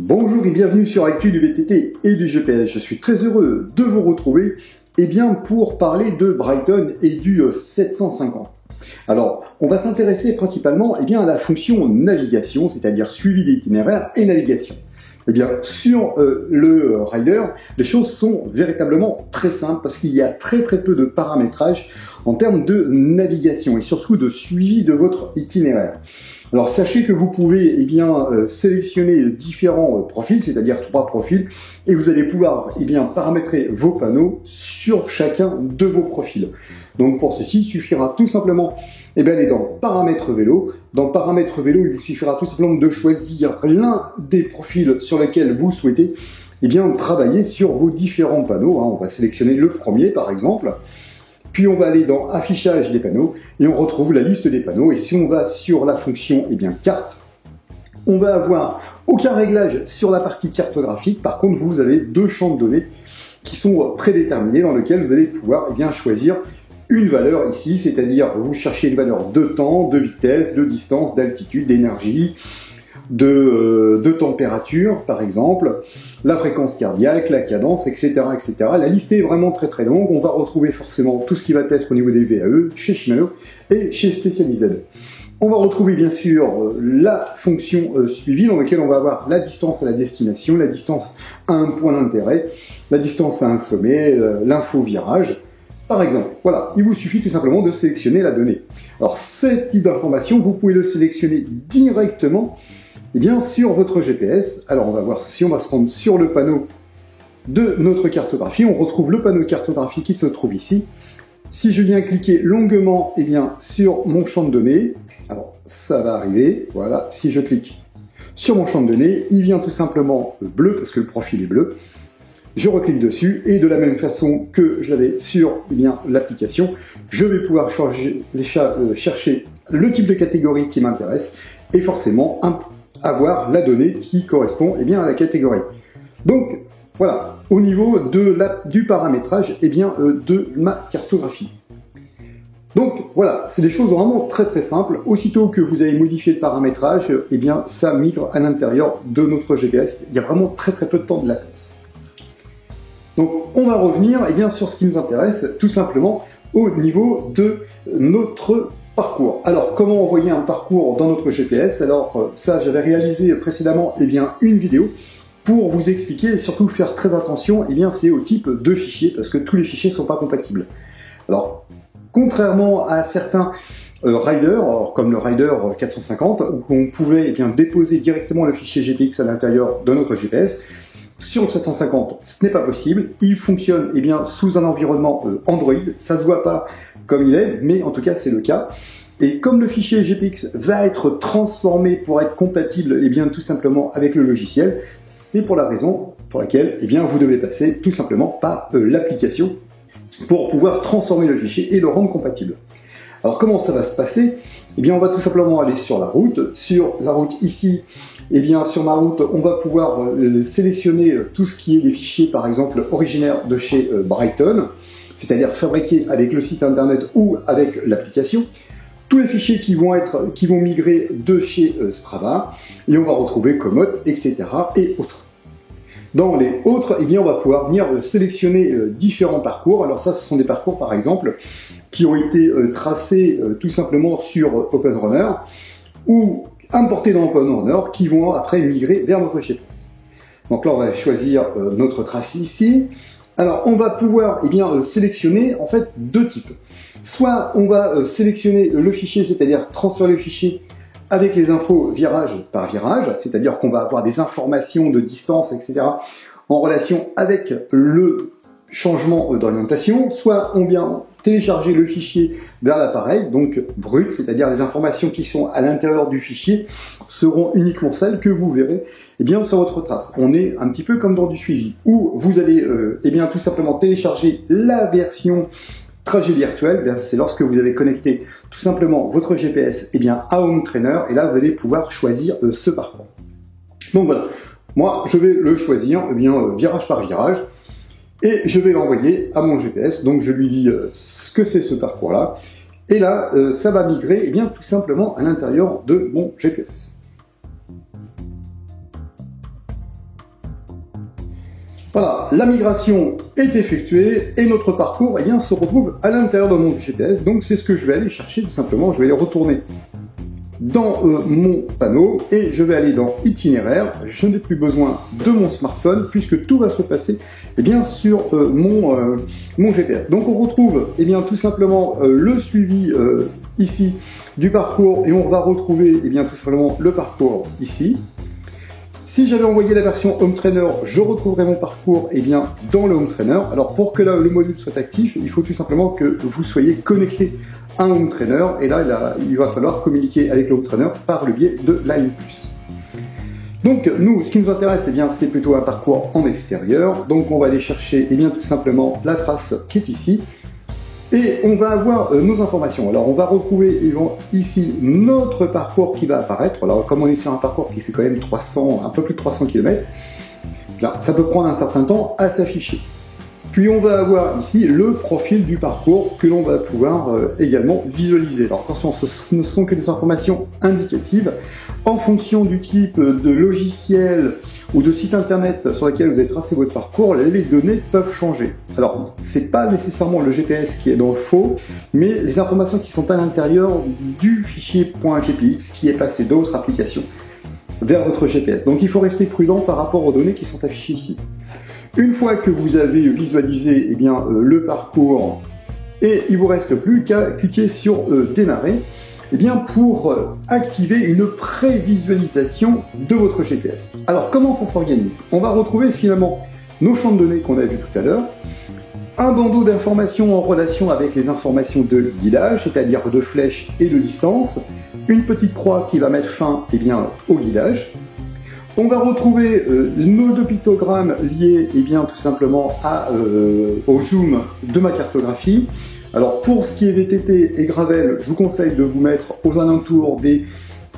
Bonjour et bienvenue sur Actu du VTT et du GPS. Je suis très heureux de vous retrouver pour parler de Brighton et du 750. Alors, on va s'intéresser principalement à la fonction navigation, c'est-à-dire suivi d'itinéraire et navigation. Sur le Rider, les choses sont véritablement très simples parce qu'il y a très peu de paramétrage en termes de navigation et surtout de suivi de votre itinéraire. Alors sachez que vous pouvez sélectionner différents profils, c'est-à-dire 3 profils, et vous allez pouvoir paramétrer vos panneaux sur chacun de vos profils. Donc pour ceci, il suffira tout simplement d'aller dans Paramètres vélo. Dans Paramètres vélo, il vous suffira tout simplement de choisir l'un des profils sur lesquels vous souhaitez travailler sur vos différents panneaux. On va sélectionner le premier par exemple. Puis on va aller dans Affichage des panneaux et on retrouve la liste des panneaux. Et si on va sur la fonction carte, on va avoir aucun réglage sur la partie cartographique. Par contre, vous avez 2 champs de données qui sont prédéterminés dans lesquels vous allez pouvoir choisir une valeur ici, c'est-à-dire vous cherchez une valeur de temps, de vitesse, de distance, d'altitude, d'énergie, de température par exemple, la fréquence cardiaque, la cadence, etc., etc. La liste est vraiment très longue. On va retrouver forcément tout ce qui va être au niveau des VAE chez Shimano et chez Specialized. On va retrouver bien sûr la fonction suivi dans laquelle on va avoir la distance à la destination, la distance à un point d'intérêt, la distance à un sommet, l'info virage. Par exemple, voilà, il vous suffit tout simplement de sélectionner la donnée. Alors, ce type d'information, vous pouvez le sélectionner directement sur votre GPS. Alors, on va voir si on va se rendre sur le panneau de notre cartographie. On retrouve le panneau de cartographie qui se trouve ici. Si je viens cliquer longuement sur mon champ de données, alors ça va arriver, voilà, si je clique sur mon champ de données, il vient tout simplement bleu parce que le profil est bleu. Je reclique dessus et de la même façon que je l'avais sur l'application, je vais pouvoir chercher le type de catégorie qui m'intéresse et forcément avoir la donnée qui correspond à la catégorie. Donc voilà, au niveau du paramétrage de ma cartographie. Donc voilà, c'est des choses vraiment très simples. Aussitôt que vous avez modifié le paramétrage, ça migre à l'intérieur de notre GPS. Il y a vraiment très peu de temps de latence. Donc on va revenir sur ce qui nous intéresse, tout simplement au niveau de notre parcours. Alors comment envoyer un parcours dans notre GPS? Alors ça, j'avais réalisé précédemment une vidéo pour vous expliquer et surtout faire très attention c'est au type de fichier parce que tous les fichiers ne sont pas compatibles. Alors contrairement à certains riders, comme le Rider 450 où on pouvait déposer directement le fichier GPX à l'intérieur de notre GPS, sur le 750, ce n'est pas possible. Il fonctionne sous un environnement Android. Ça se voit pas comme il est, mais en tout cas c'est le cas. Et comme le fichier GPX va être transformé pour être compatible tout simplement avec le logiciel, c'est pour la raison pour laquelle vous devez passer tout simplement par l'application pour pouvoir transformer le fichier et le rendre compatible. Alors comment ça va se passer? On va tout simplement aller sur la route. Sur la route ici, sur ma route, on va pouvoir sélectionner tout ce qui est des fichiers, par exemple, originaires de chez Brighton, c'est-à-dire fabriqués avec le site internet ou avec l'application. Tous les fichiers qui vont migrer de chez Strava, et on va retrouver Komoot, etc. et autres. Dans les autres, on va pouvoir venir sélectionner différents parcours. Alors ça, ce sont des parcours, par exemple, qui ont été tracés tout simplement sur OpenRunner ou importés dans OpenRunner, qui vont après migrer vers notre GPS. Donc là, on va choisir notre tracé ici. Alors, on va pouvoir sélectionner en fait 2 types. Soit on va sélectionner le fichier, c'est-à-dire transférer le fichier avec les infos virage par virage, c'est-à-dire qu'on va avoir des informations de distance, etc. en relation avec le changement d'orientation, soit on vient télécharger le fichier vers l'appareil, donc brut, c'est-à-dire les informations qui sont à l'intérieur du fichier seront uniquement celles que vous verrez sur votre trace. On est un petit peu comme dans du suivi, où vous allez tout simplement télécharger la version trajet virtuel. C'est lorsque vous avez connecté tout simplement votre GPS à Home Trainer, et là vous allez pouvoir choisir ce parcours. Donc voilà, moi je vais le choisir virage par virage, et je vais l'envoyer à mon GPS. Donc je lui dis ce que c'est ce parcours là, et là ça va migrer tout simplement à l'intérieur de mon GPS. Voilà, la migration est effectuée et notre parcours se retrouve à l'intérieur de mon GPS. Donc c'est ce que je vais aller chercher tout simplement. Je vais aller retourner dans mon panneau et je vais aller dans itinéraire. Je n'ai plus besoin de mon smartphone puisque tout va se passer sur mon GPS. Donc on retrouve tout simplement le suivi ici du parcours et on va retrouver tout simplement le parcours ici. Si j'avais envoyé la version Home Trainer, je retrouverai mon parcours dans le Home Trainer. Alors pour que le module soit actif, il faut tout simplement que vous soyez connecté à un Home Trainer et là, il va falloir communiquer avec le Home Trainer par le biais de Line+. Donc nous, ce qui nous intéresse, c'est plutôt un parcours en extérieur. Donc on va aller chercher tout simplement la trace qui est ici. Et on va avoir nos informations. Alors on va retrouver ici notre parcours qui va apparaître. Alors comme on est sur un parcours qui fait quand même un peu plus de 300 km, ça peut prendre un certain temps à s'afficher. Puis on va avoir ici le profil du parcours que l'on va pouvoir également visualiser. Alors attention, ce ne sont que des informations indicatives. En fonction du type de logiciel ou de site internet sur lequel vous avez tracé votre parcours, les données peuvent changer. Alors, c'est pas nécessairement le GPS qui est dans le faux, mais les informations qui sont à l'intérieur du fichier .gpx qui est passé d'autres applications vers votre GPS. Donc il faut rester prudent par rapport aux données qui sont affichées ici. Une fois que vous avez visualisé le parcours, et il vous reste plus qu'à cliquer sur démarrer pour activer une prévisualisation de votre GPS. Alors comment ça s'organise? On va retrouver finalement nos champs de données qu'on a vus tout à l'heure, un bandeau d'informations en relation avec les informations de guidage, c'est-à-dire de flèches et de distance, une petite croix qui va mettre fin au guidage. On va retrouver nos deux pictogrammes liés tout simplement au zoom de ma cartographie. Alors pour ce qui est VTT et Gravel, je vous conseille de vous mettre aux alentours des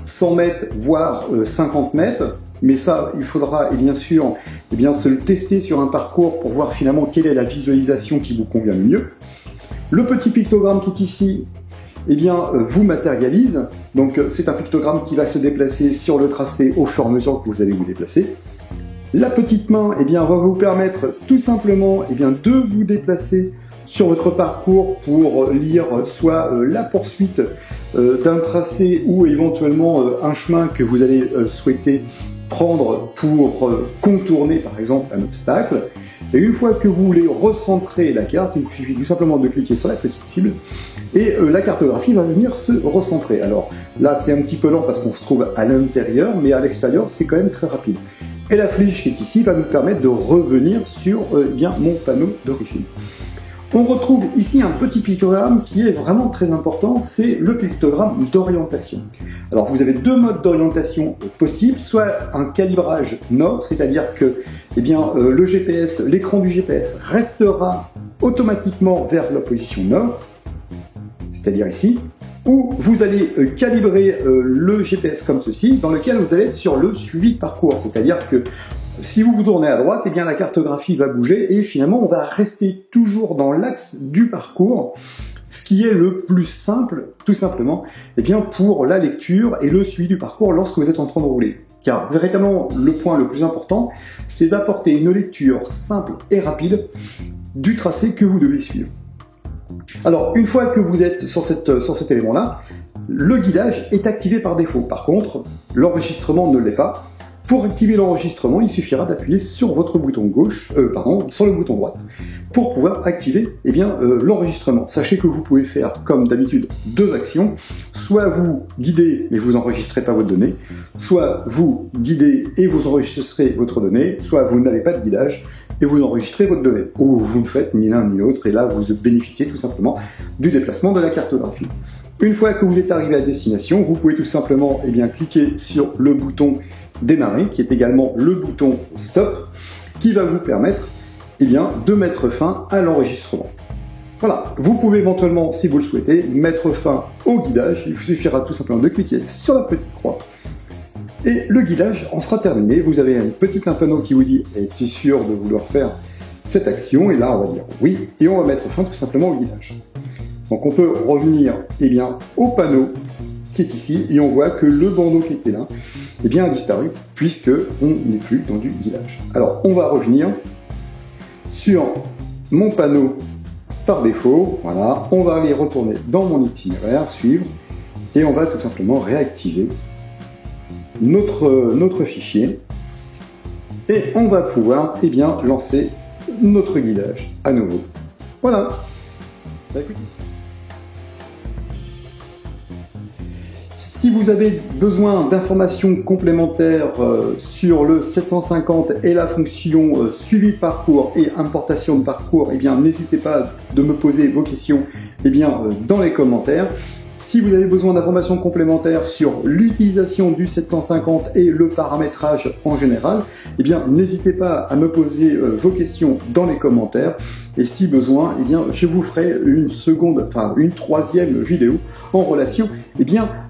100 mètres voire 50 mètres. Mais ça, il faudra bien sûr se le tester sur un parcours pour voir finalement quelle est la visualisation qui vous convient le mieux. Le petit pictogramme qui est ici, vous matérialise. Donc c'est un pictogramme qui va se déplacer sur le tracé au fur et à mesure que vous allez vous déplacer. La petite main va vous permettre tout simplement de vous déplacer sur votre parcours pour lire soit la poursuite d'un tracé ou éventuellement un chemin que vous allez souhaiter prendre pour contourner par exemple un obstacle. Et une fois que vous voulez recentrer la carte, il suffit tout simplement de cliquer sur la petite cible et la cartographie va venir se recentrer. Alors là c'est un petit peu lent parce qu'on se trouve à l'intérieur, mais à l'extérieur c'est quand même très rapide. Et la flèche qui est ici va nous permettre de revenir sur mon panneau d'origine. On retrouve ici un petit pictogramme qui est vraiment très important, c'est le pictogramme d'orientation. Alors vous avez deux modes d'orientation possibles, soit un calibrage nord, c'est-à-dire que le GPS, l'écran du GPS restera automatiquement vers la position nord, c'est-à-dire ici, ou vous allez calibrer le GPS comme ceci, dans lequel vous allez être sur le suivi de parcours, c'est-à-dire que si vous vous tournez à droite, la cartographie va bouger et finalement on va rester toujours dans l'axe du parcours, ce qui est le plus simple, tout simplement, pour la lecture et le suivi du parcours lorsque vous êtes en train de rouler. Car véritablement, le point le plus important, c'est d'apporter une lecture simple et rapide du tracé que vous devez suivre. Alors, une fois que vous êtes sur cet élément-là, le guidage est activé par défaut. Par contre, l'enregistrement ne l'est pas. Pour activer l'enregistrement, il suffira d'appuyer sur votre bouton gauche, sur le bouton droit, pour pouvoir activer l'enregistrement. Sachez que vous pouvez faire, comme d'habitude, deux actions. Soit vous guidez mais vous n'enregistrez pas votre donnée, soit vous guidez et vous enregistrez votre donnée, soit vous n'avez pas de guidage et vous enregistrez votre donnée. Ou vous ne faites ni l'un ni l'autre et là vous bénéficiez tout simplement du déplacement de la cartographie. Une fois que vous êtes arrivé à destination, vous pouvez tout simplement cliquer sur le bouton démarrer, qui est également le bouton stop, qui va vous permettre de mettre fin à l'enregistrement. Voilà, vous pouvez éventuellement, si vous le souhaitez, mettre fin au guidage. Il vous suffira tout simplement de cliquer sur la petite croix et le guidage en sera terminé. Vous avez un panneau qui vous dit « Es-tu sûr de vouloir faire cette action ?» Et là, on va dire « Oui » et on va mettre fin tout simplement au guidage. Donc on peut revenir au panneau qui est ici et on voit que le bandeau qui était là a disparu puisque on n'est plus dans du guidage. Alors on va revenir sur mon panneau par défaut. Voilà, on va aller retourner dans mon itinéraire, suivre, et on va tout simplement réactiver notre fichier. Et on va pouvoir lancer notre guidage à nouveau. Voilà. Si vous avez besoin d'informations complémentaires sur le 750 et la fonction suivi de parcours et importation de parcours, n'hésitez pas de me poser vos questions dans les commentaires. Si vous avez besoin d'informations complémentaires sur l'utilisation du 750 et le paramétrage en général, n'hésitez pas à me poser vos questions dans les commentaires. Et si besoin, je vous ferai une troisième vidéo en relation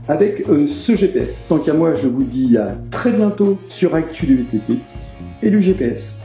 avec ce GPS. Tant qu'à moi, je vous dis à très bientôt sur Actu du VTT et du GPS.